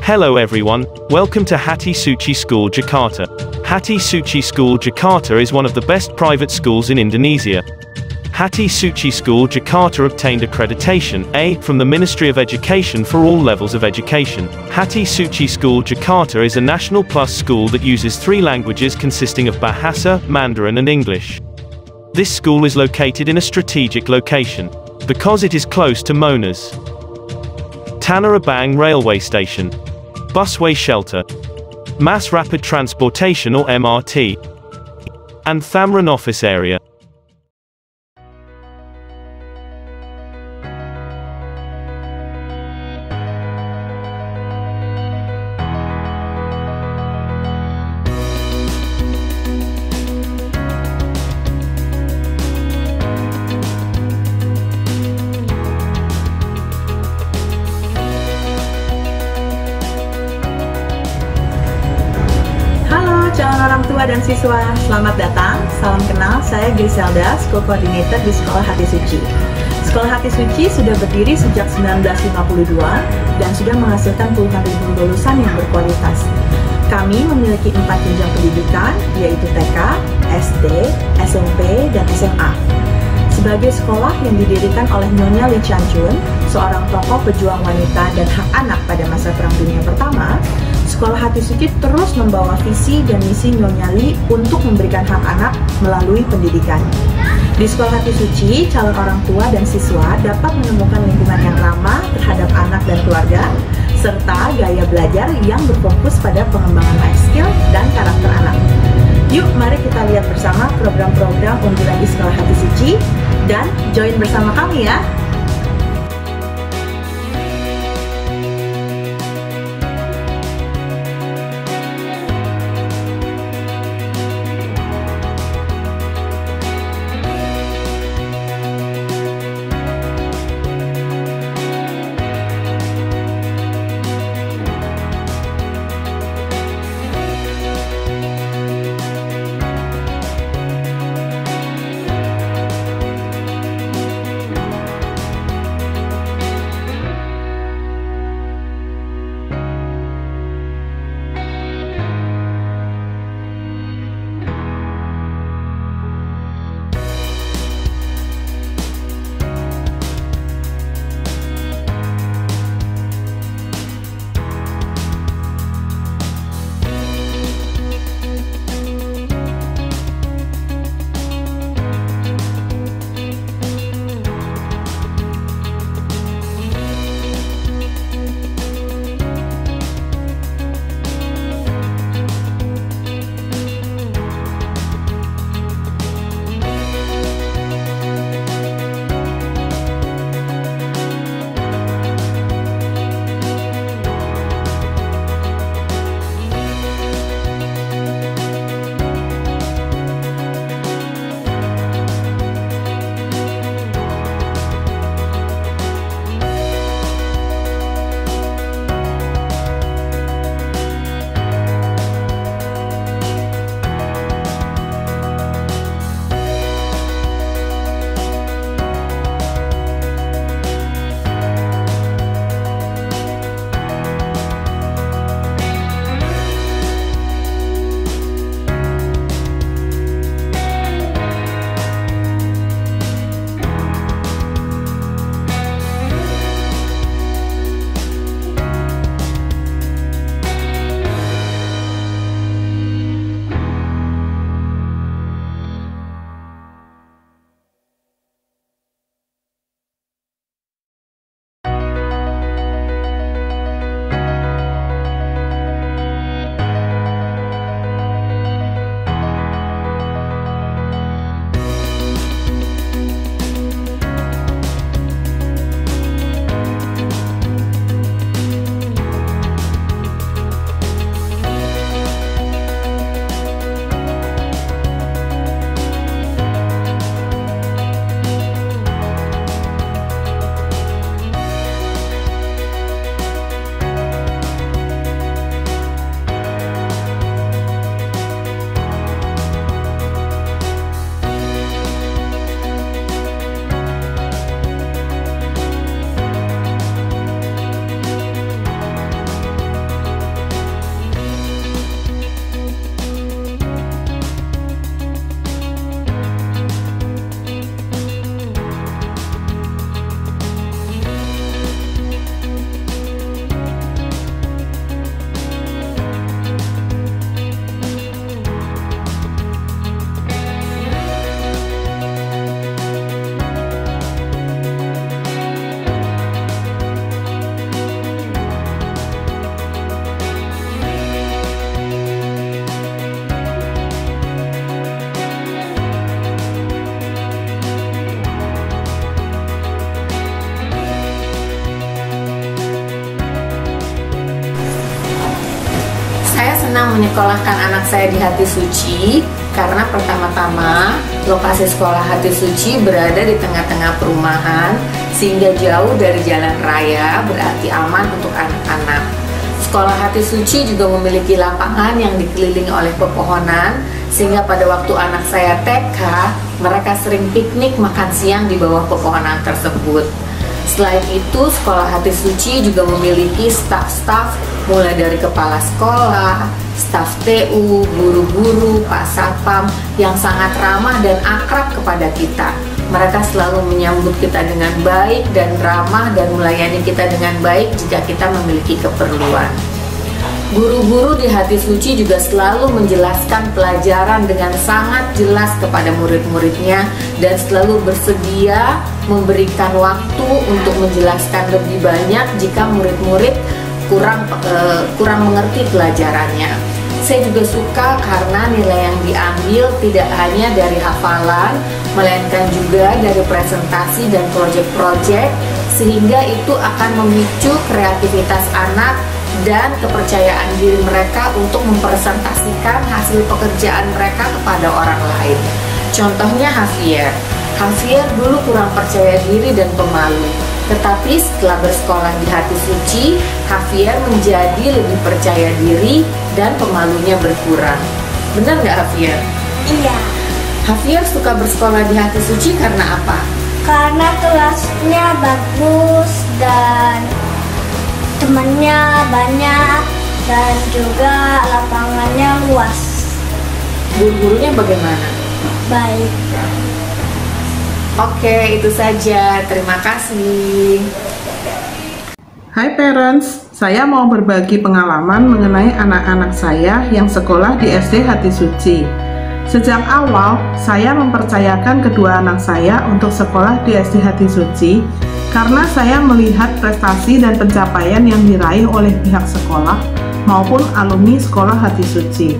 Hello everyone, welcome to Hati Suci School Jakarta. Hati Suci School Jakarta is one of the best private schools in Indonesia. Hati Suci School Jakarta obtained accreditation A from the Ministry of Education for all levels of education. Hati Suci School Jakarta is a national plus school that uses 3 languages consisting of Bahasa, Mandarin and English. This school is located in a strategic location because it is close to Monas, Tanah Abang railway station, busway shelter, mass rapid transportation or MRT, and Thamrin office area. Calon orang tua dan siswa, selamat datang. Salam kenal, saya Griselda, School Coordinator di Sekolah Hati Suci. Sekolah Hati Suci sudah berdiri sejak 1952 dan sudah menghasilkan puluhan ribu lulusan yang berkualitas. Kami memiliki 4 jenjang pendidikan, yaitu TK, SD, SMP, dan SMA. Sebagai sekolah yang didirikan oleh Nyonya Lee Chan Chun, seorang tokoh pejuang wanita dan hak anak pada masa Perang Dunia Pertama, Sekolah Hati Suci terus membawa visi dan misi Nyonya Lee untuk memberikan hak anak melalui pendidikan. Di Sekolah Hati Suci, calon orang tua dan siswa dapat menemukan lingkungan yang ramah terhadap anak dan keluarga, serta gaya belajar yang berfokus pada pengembangan life skill dan karakter anak. Yuk, mari kita lihat bersama program-program unggulan di Sekolah Hati Suci dan join bersama kami ya! menyekolahkan anak saya di Hati Suci karena pertama-tama lokasi sekolah Hati Suci berada di tengah-tengah perumahan sehingga jauh dari jalan raya, berarti aman untuk anak-anak. Sekolah Hati Suci juga memiliki lapangan yang dikelilingi oleh pepohonan sehingga pada waktu anak saya TK, mereka sering piknik makan siang di bawah pepohonan tersebut. Selain itu, sekolah Hati Suci juga memiliki staf-staf mulai dari kepala sekolah, staf TU, guru-guru, Pak Satpam yang sangat ramah dan akrab kepada kita. Mereka selalu menyambut kita dengan baik dan ramah dan melayani kita dengan baik jika kita memiliki keperluan. Guru-guru di Hati Suci juga selalu menjelaskan pelajaran dengan sangat jelas kepada murid-muridnya dan selalu bersedia memberikan waktu untuk menjelaskan lebih banyak jika murid-murid kurang mengerti pelajarannya. Saya juga suka karena nilai yang diambil tidak hanya dari hafalan, melainkan juga dari presentasi dan proyek-proyek, sehingga itu akan memicu kreativitas anak dan kepercayaan diri mereka untuk mempresentasikan hasil pekerjaan mereka kepada orang lain. Contohnya Javier. Javier dulu kurang percaya diri dan pemalu. Tetapi setelah bersekolah di Hati Suci, Javier menjadi lebih percaya diri dan pemalunya berkurang. Benar nggak Javier? Iya. Javier suka bersekolah di Hati Suci karena apa? Karena kelasnya bagus dan temannya banyak dan juga lapangannya luas. Guru-gurunya bagaimana? Baik. Oke, itu saja. Terima kasih. Hai parents, saya mau berbagi pengalaman mengenai anak-anak saya yang sekolah di SD Hati Suci. Sejak awal, saya mempercayakan kedua anak saya untuk sekolah di SD Hati Suci karena saya melihat prestasi dan pencapaian yang diraih oleh pihak sekolah maupun alumni sekolah Hati Suci.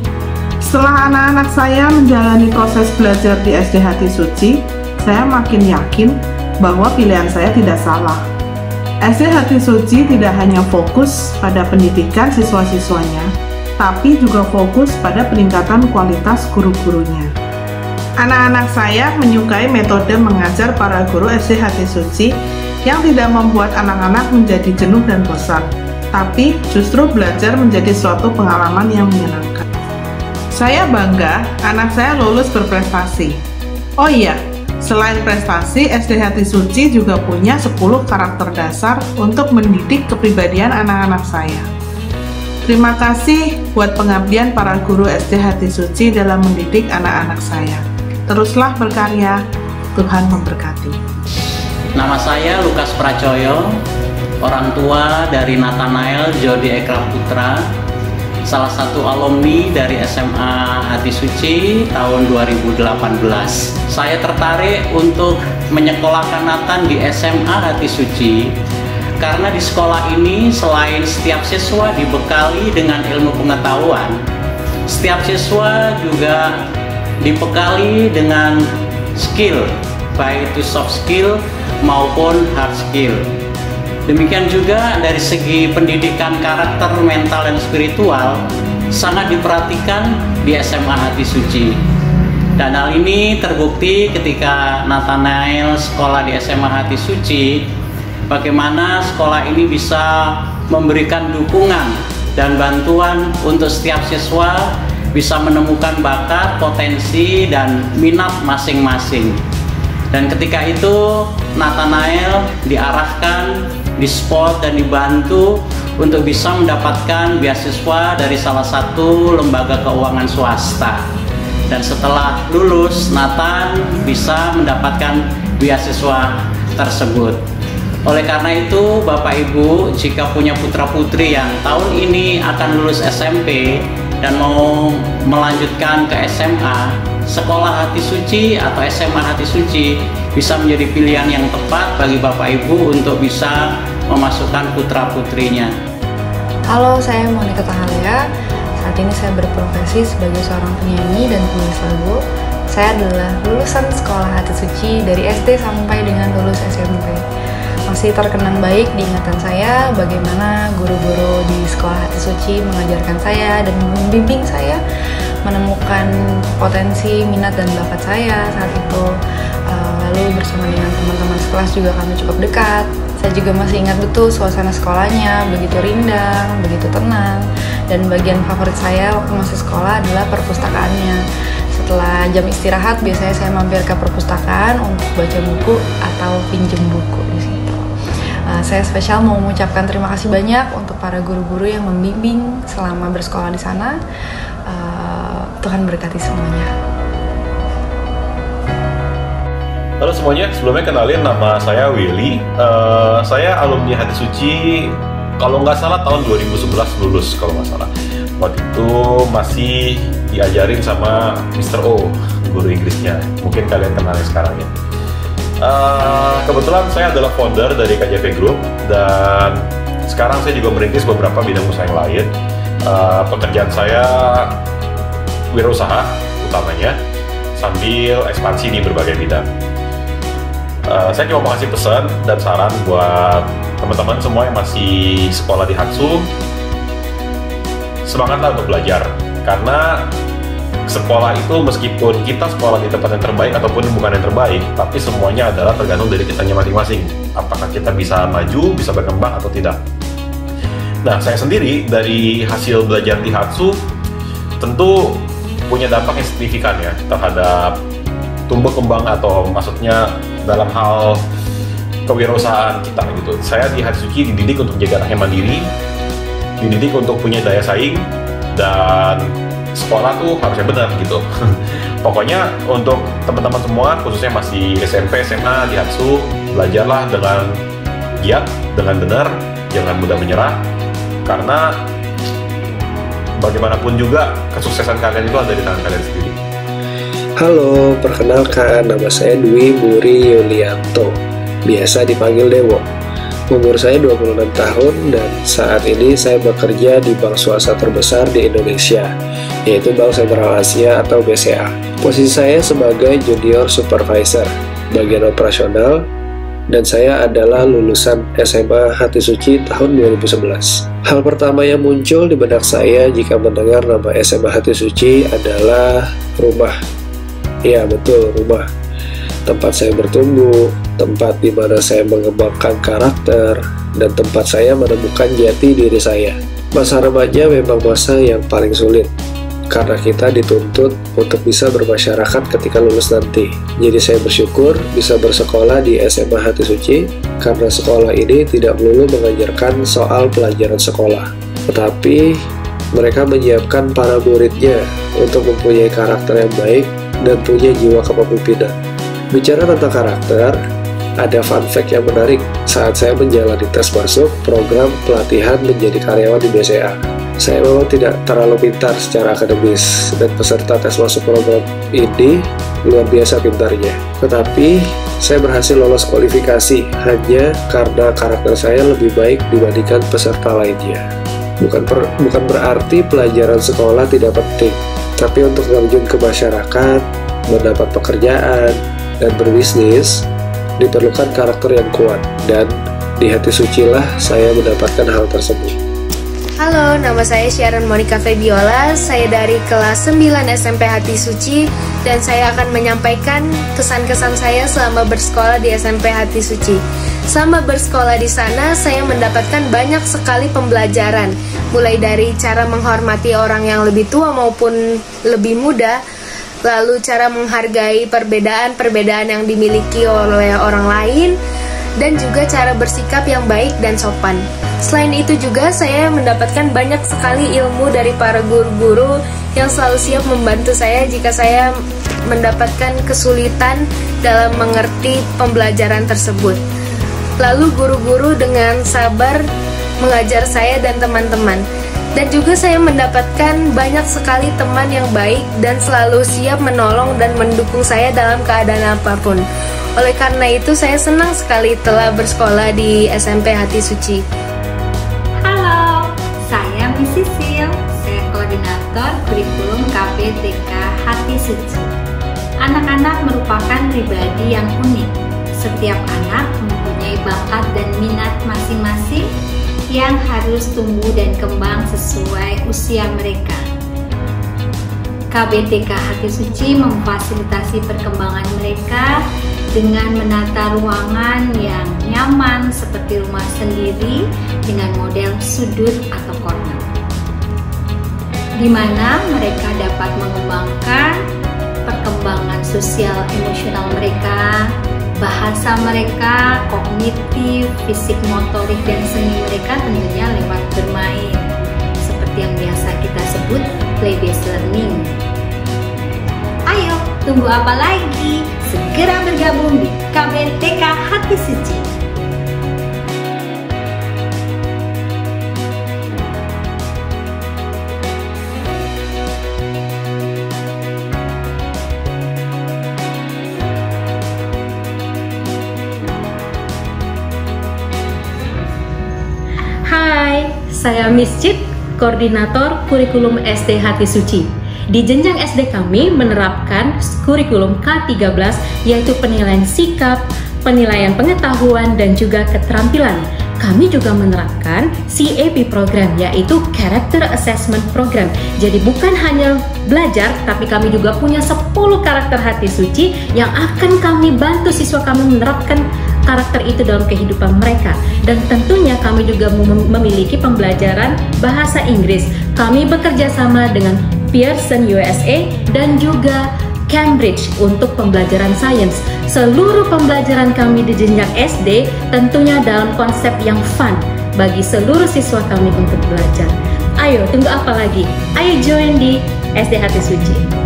Setelah anak-anak saya menjalani proses belajar di SD Hati Suci, saya makin yakin bahwa pilihan saya tidak salah. SD Hati Suci tidak hanya fokus pada pendidikan siswa-siswanya, tapi juga fokus pada peningkatan kualitas guru-gurunya. Anak-anak saya menyukai metode mengajar para guru SD Hati Suci yang tidak membuat anak-anak menjadi jenuh dan bosan, tapi justru belajar menjadi suatu pengalaman yang menyenangkan. Saya bangga anak saya lulus berprestasi. Oh iya, selain prestasi, SD Hati Suci juga punya 10 karakter dasar untuk mendidik kepribadian anak-anak saya. Terima kasih buat pengabdian para guru SD Hati Suci dalam mendidik anak-anak saya. Teruslah berkarya, Tuhan memberkati. Nama saya Lukas Pracoyo, orang tua dari Nathanael Jody Ekra Putra, salah satu alumni dari SMA Hati Suci tahun 2018. Saya tertarik untuk menyekolahkan Nathan di SMA Hati Suci karena di sekolah ini selain setiap siswa dibekali dengan ilmu pengetahuan, setiap siswa juga dibekali dengan skill, baik itu soft skill maupun hard skill. Demikian juga dari segi pendidikan karakter, mental, dan spiritual sangat diperhatikan di SMA Hati Suci. Dan hal ini terbukti ketika Nathanael sekolah di SMA Hati Suci, bagaimana sekolah ini bisa memberikan dukungan dan bantuan untuk setiap siswa bisa menemukan bakat, potensi, dan minat masing-masing. Dan ketika itu Nathanael diarahkan, di-support dan dibantu untuk bisa mendapatkan beasiswa dari salah satu lembaga keuangan swasta. Dan setelah lulus, Nathan bisa mendapatkan beasiswa tersebut. Oleh karena itu, Bapak Ibu, jika punya putra-putri yang tahun ini akan lulus SMP dan mau melanjutkan ke SMA, sekolah Hati Suci atau SMA Hati Suci bisa menjadi pilihan yang tepat bagi Bapak Ibu untuk bisa memasukkan putra-putrinya. Halo, saya Monica Tahalia. Saat ini saya berprofesi sebagai seorang penyanyi dan penulis lagu. Saya adalah lulusan sekolah Hati Suci dari SD sampai dengan lulus SMP. masih terkenang baik di ingatan saya bagaimana guru-guru di Sekolah Hati Suci mengajarkan saya dan membimbing saya menemukan potensi, minat, dan bakat saya saat itu. Lalu bersama dengan teman-teman sekelas juga kami cukup dekat. Saya juga masih ingat betul suasana sekolahnya, begitu rindang, begitu tenang. Dan bagian favorit saya waktu masih sekolah adalah perpustakaannya. Setelah jam istirahat, biasanya saya mampir ke perpustakaan untuk baca buku atau pinjem buku di situ. Saya spesial mau mengucapkan terima kasih banyak untuk para guru-guru yang membimbing selama bersekolah di sana. Tuhan berkati semuanya. Halo semuanya, sebelumnya kenalin nama saya Willy. Saya alumni Hati Suci, kalau nggak salah tahun 2011 lulus kalau nggak salah. Waktu itu masih diajarin sama Mr. O, guru Inggrisnya. Mungkin kalian kenalnya sekarang ya. Kebetulan saya adalah founder dari KJV Group dan sekarang saya juga merintis beberapa bidang usaha yang lain. Pekerjaan saya wirausaha utamanya sambil ekspansi di berbagai bidang. Saya cuma mau kasih pesan dan saran buat teman-teman semua yang masih sekolah di Hatsu, semangatlah untuk belajar, karena sekolah itu meskipun kita sekolah di tempat yang terbaik ataupun bukan yang terbaik, tapi semuanya adalah tergantung dari kitanya masing-masing, apakah kita bisa maju, bisa berkembang atau tidak. Nah, saya sendiri dari hasil belajar di Hatsu tentu punya dampak yang signifikan ya terhadap tumbuh kembang atau maksudnya dalam hal kewirausahaan kita gitu. Saya di Hati Suci dididik untuk menjaga anaknya mandiri, dididik untuk punya daya saing, dan sekolah tuh harusnya benar gitu. Pokoknya untuk teman-teman semua, khususnya masih SMP, SMA di Hatsu, belajarlah dengan giat, dengan benar, jangan mudah menyerah, karena bagaimanapun juga kesuksesan kalian itu ada di tangan kalian sendiri. Halo, perkenalkan nama saya Dwi Buri Yulianto, biasa dipanggil Dewo. Umur saya 26 tahun dan saat ini saya bekerja di bank swasta terbesar di Indonesia, yaitu Bank Sentral Asia atau BCA. Posisi saya sebagai Junior Supervisor, bagian operasional, dan saya adalah lulusan SMA Hati Suci tahun 2011. Hal pertama yang muncul di benak saya jika mendengar nama SMA Hati Suci adalah rumah. Ya betul, rumah. Tempat saya bertumbuh, tempat di mana saya mengembangkan karakter, dan tempat saya menemukan jati diri saya. Masa remaja memang masa yang paling sulit, karena kita dituntut untuk bisa bermasyarakat ketika lulus nanti. Jadi saya bersyukur bisa bersekolah di SMA Hati Suci, karena sekolah ini tidak melulu mengajarkan soal pelajaran sekolah, tetapi mereka menyiapkan para muridnya untuk mempunyai karakter yang baik dan punya jiwa kepemimpinan. Bicara tentang karakter, ada fun fact yang menarik saat saya menjalani tes masuk program pelatihan menjadi karyawan di BCA. Saya memang tidak terlalu pintar secara akademis dan peserta tes masuk program ini luar biasa pintarnya. Tetapi saya berhasil lolos kualifikasi hanya karena karakter saya lebih baik dibandingkan peserta lainnya. Bukan berarti pelajaran sekolah tidak penting, tapi untuk terjun ke masyarakat, mendapat pekerjaan, dan berbisnis, diperlukan karakter yang kuat, dan di Hati Suci lah saya mendapatkan hal tersebut. Halo, nama saya Sharon Monica Febiola, saya dari kelas 9 SMP Hati Suci, dan saya akan menyampaikan kesan-kesan saya selama bersekolah di SMP Hati Suci. Selama bersekolah di sana, saya mendapatkan banyak sekali pembelajaran, mulai dari cara menghormati orang yang lebih tua maupun lebih muda, lalu cara menghargai perbedaan-perbedaan yang dimiliki oleh orang lain, dan juga cara bersikap yang baik dan sopan. Selain itu juga saya mendapatkan banyak sekali ilmu dari para guru-guru yang selalu siap membantu saya jika saya mendapatkan kesulitan dalam mengerti pembelajaran tersebut. Lalu guru-guru dengan sabar mengajar saya dan teman-teman. Dan juga saya mendapatkan banyak sekali teman yang baik dan selalu siap menolong dan mendukung saya dalam keadaan apapun. Oleh karena itu saya senang sekali telah bersekolah di SMP Hati Suci. Halo, saya Miss Sisil, saya koordinator kurikulum KPTK Hati Suci. Anak-anak merupakan pribadi yang unik. Setiap anak mempunyai sesuai bakat dan minat masing-masing yang harus tumbuh dan kembang sesuai usia mereka. KBTK Hati Suci memfasilitasi perkembangan mereka dengan menata ruangan yang nyaman seperti rumah sendiri dengan model sudut atau corner, di mana mereka dapat mengembangkan perkembangan sosial emosional mereka, bahasa mereka, kognitif, fisik, motorik, dan seni mereka tentunya lewat bermain, seperti yang biasa kita sebut play-based learning. Ayo, tunggu apa lagi? Segera bergabung di KBTK Hati Suci. Hai, saya Miss Cip, Koordinator Kurikulum SD Hati Suci. Di jenjang SD kami menerapkan kurikulum K13, yaitu penilaian sikap, penilaian pengetahuan, dan juga keterampilan. Kami juga menerapkan CAP program, yaitu Character Assessment Program. Jadi bukan hanya belajar, tapi kami juga punya 10 karakter hati suci yang akan kami bantu siswa kami menerapkan karakter itu dalam kehidupan mereka. Dan tentunya kami juga memiliki pembelajaran bahasa Inggris. Kami bekerja sama dengan Pearson USA dan juga Cambridge untuk pembelajaran sains. Seluruh pembelajaran kami di jenjang SD tentunya dalam konsep yang fun bagi seluruh siswa kami untuk belajar. Ayo, tunggu apa lagi? Ayo join di SD Hati Suci.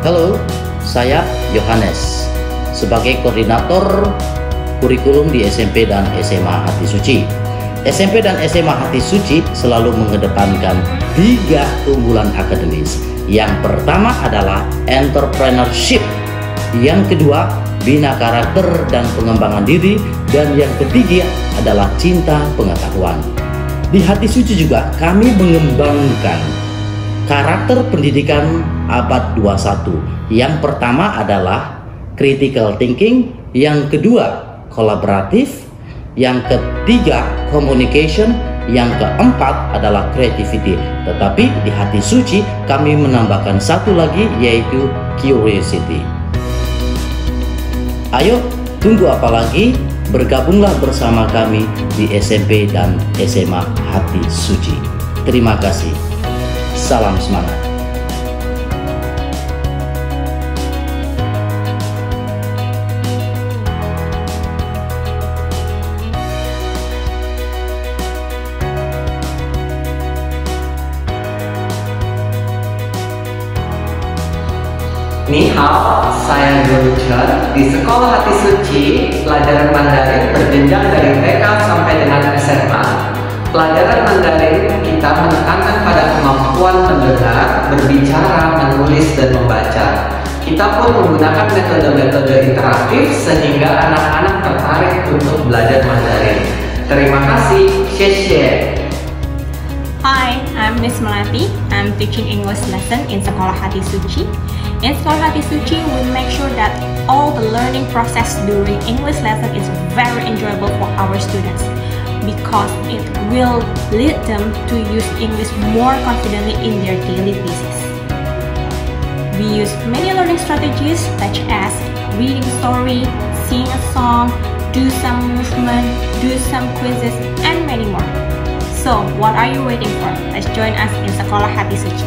Halo, saya Yohanes sebagai koordinator kurikulum di SMP dan SMA Hati Suci. SMP dan SMA Hati Suci selalu mengedepankan 3 unggulan akademis. Yang pertama adalah entrepreneurship, yang kedua bina karakter dan pengembangan diri, dan yang ketiga adalah cinta pengetahuan. Di Hati Suci juga kami mengembangkan karakter pendidikan abad 21. Yang pertama adalah critical thinking, yang kedua kolaboratif, yang ketiga communication, yang keempat adalah creativity. Tetapi di Hati Suci kami menambahkan satu lagi, yaitu curiosity. Ayo, tunggu apa lagi? Bergabunglah bersama kami di SMP dan SMA Hati Suci. Terima kasih. Salam semangat. Ni hao, saya Guru Chen di Sekolah Hati Suci. Pelajaran Mandarin berjenjang dari TK sampai dengan SMA. Pelajaran Mandarin kita menekankan pada kemampuan mendengar, berbicara, menulis, dan membaca. Kita pun menggunakan metode-metode interaktif sehingga anak-anak tertarik untuk belajar Mandarin. Terima kasih, xie. Hi, I'm Miss Melati. I'm teaching English lesson in Sekolah Hati Suci. In Sekolah Hati Suci, we make sure that all the learning process during English lesson is very enjoyable for our students, because it will lead them to use English more confidently in their daily basis. We use many learning strategies such as reading story, sing a song, do some movement, do some quizzes, and many more. So, what are you waiting for? Let's join us in Sekolah Hati Suci.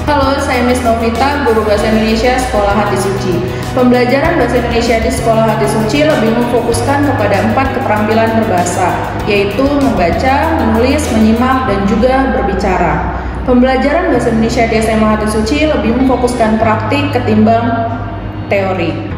Halo, saya Miss Novita, Guru Bahasa Indonesia Sekolah Hati Suci. Pembelajaran Bahasa Indonesia di Sekolah Hati Suci lebih memfokuskan kepada 4 keterampilan berbahasa, yaitu membaca, menulis, menyimak, dan juga berbicara. Pembelajaran Bahasa Indonesia di SMA Hati Suci lebih memfokuskan praktik ketimbang teori.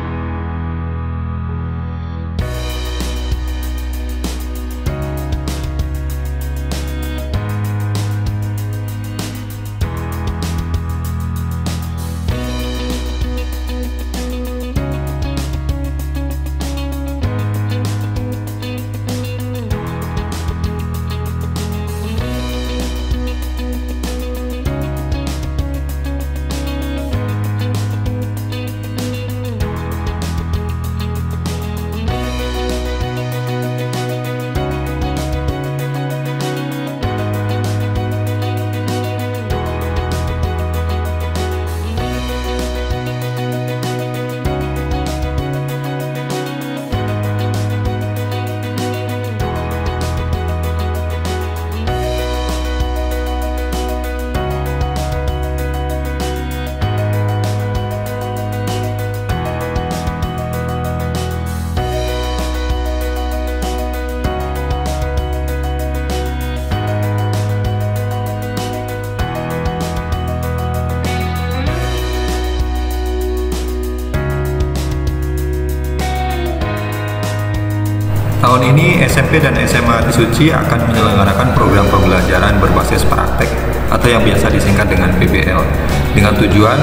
Tahun ini SMP dan SMA Hati Suci akan menyelenggarakan program pembelajaran berbasis praktek atau yang biasa disingkat dengan PBL, dengan tujuan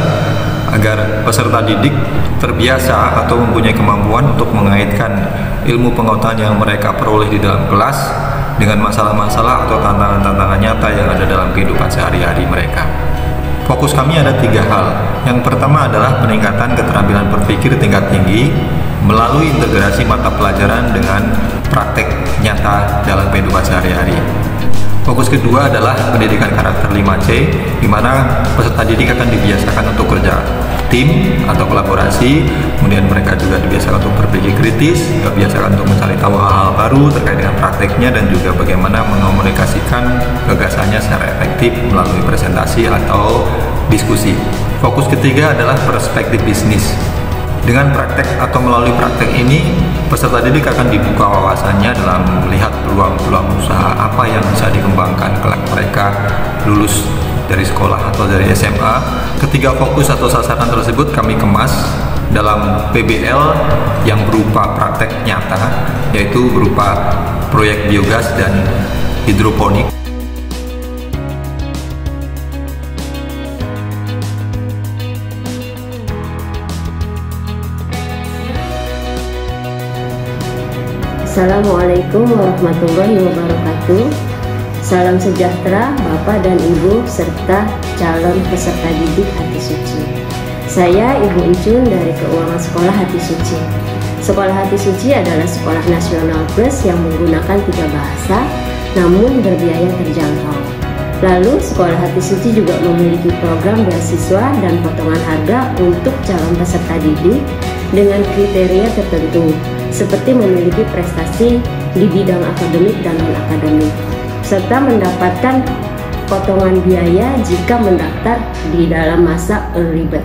agar peserta didik terbiasa atau mempunyai kemampuan untuk mengaitkan ilmu pengetahuan yang mereka peroleh di dalam kelas dengan masalah-masalah atau tantangan-tantangan nyata yang ada dalam kehidupan sehari-hari mereka. Fokus kami ada 3 hal. Yang pertama adalah peningkatan keterampilan berpikir tingkat tinggi melalui integrasi mata pelajaran dengan praktek nyata dalam kehidupan sehari-hari. Fokus kedua adalah pendidikan karakter 5C, di mana peserta didik akan dibiasakan untuk kerja tim atau kolaborasi, kemudian mereka juga dibiasakan untuk berpikir kritis, dibiasakan untuk mencari tahu hal-hal baru terkait dengan prakteknya, dan juga bagaimana mengomunikasikan gagasannya secara efektif melalui presentasi atau diskusi. Fokus ketiga adalah perspektif bisnis. Dengan praktek atau melalui praktek ini, peserta didik akan dibuka wawasannya dalam melihat peluang-peluang usaha apa yang bisa dikembangkan kelak mereka lulus dari sekolah atau dari SMA. Ketiga fokus atau sasaran tersebut kami kemas dalam PBL yang berupa praktek nyata, yaitu berupa proyek biogas dan hidroponik. Assalamualaikum warahmatullahi wabarakatuh. Salam sejahtera Bapak dan Ibu serta calon peserta didik Hati Suci. Saya Ibu Encun dari Keuangan Sekolah Hati Suci. Sekolah Hati Suci adalah sekolah nasional plus yang menggunakan 3 bahasa namun berbiaya terjangkau. Lalu Sekolah Hati Suci juga memiliki program beasiswa dan potongan harga untuk calon peserta didik dengan kriteria tertentu, seperti memiliki prestasi di bidang akademik dan non-akademik, serta mendapatkan potongan biaya jika mendaftar di dalam masa early bird.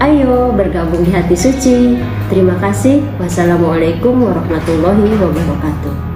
Ayo bergabung di Hati Suci. Terima kasih. Wassalamualaikum warahmatullahi wabarakatuh.